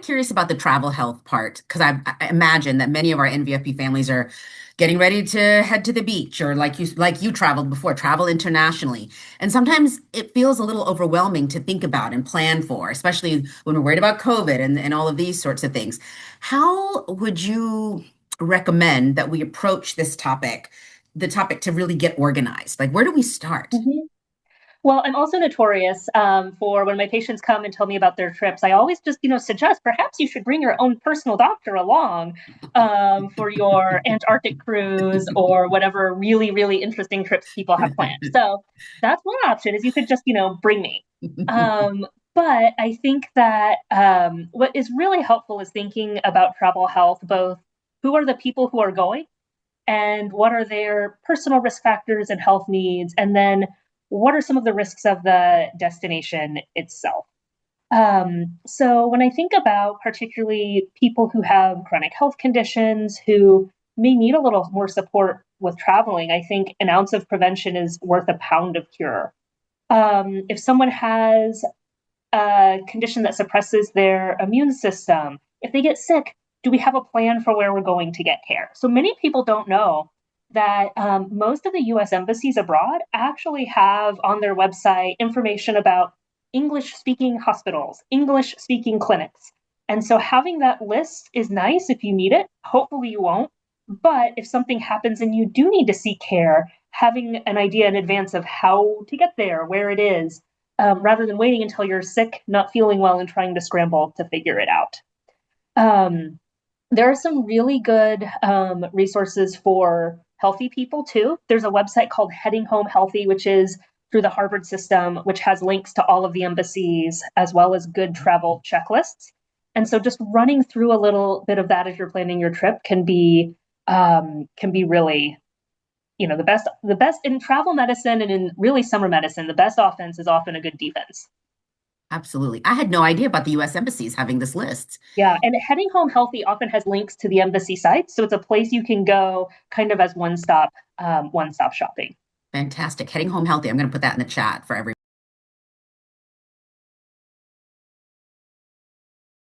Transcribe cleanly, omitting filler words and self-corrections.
curious about the travel health part because I imagine that many of our NVFP families are getting ready to head to the beach or like you traveled before, travel internationally. And sometimes it feels a little overwhelming to think about and plan for, especially when we're worried about COVID and all of these sorts of things. How would you recommend that we approach this topic, the topic to really get organized? Like, where do we start? Mhm. Well, I'm also notorious for when my patients come and tell me about their trips. I always just, suggest perhaps you should bring your own personal doctor along for your Antarctic cruise or whatever really, really interesting trips people have planned. So that's one option is you could just, bring me. Um, but I think that what is really helpful is thinking about travel health, both who are the people who are going and what are their personal risk factors and health needs, and then what are some of the risks of the destination itself. So when I think about particularly people who have chronic health conditions who may need a little more support with traveling, I think an ounce of prevention is worth a pound of cure. If someone has a condition that suppresses their immune system, if they get sick, do we have a plan for where we're going to get care? So many people don't know that most of the US embassies abroad actually have on their website information about English speaking hospitals, English speaking clinics. And so having that list is nice if you need it. Hopefully you won't. But if something happens and you do need to seek care, having an idea in advance of how to get there, where it is, rather than waiting until you're sick, not feeling well, and trying to scramble to figure it out. Um, there are some really good resources for healthy people too. There's a website called Heading Home Healthy, which is through the Harvard system, which has links to all of the embassies as well as good travel checklists. And so just running through a little bit of that as you're planning your trip can be really the best in travel medicine and in really summer medicine. The best offense is often a good defense. Absolutely. I had no idea about the US embassies having this list. Yeah, and Heading Home Healthy often has links to the embassy sites, so it's a place you can go kind of as one stop shopping. Fantastic. Heading home healthy. I'm going to put that in the chat for everyone.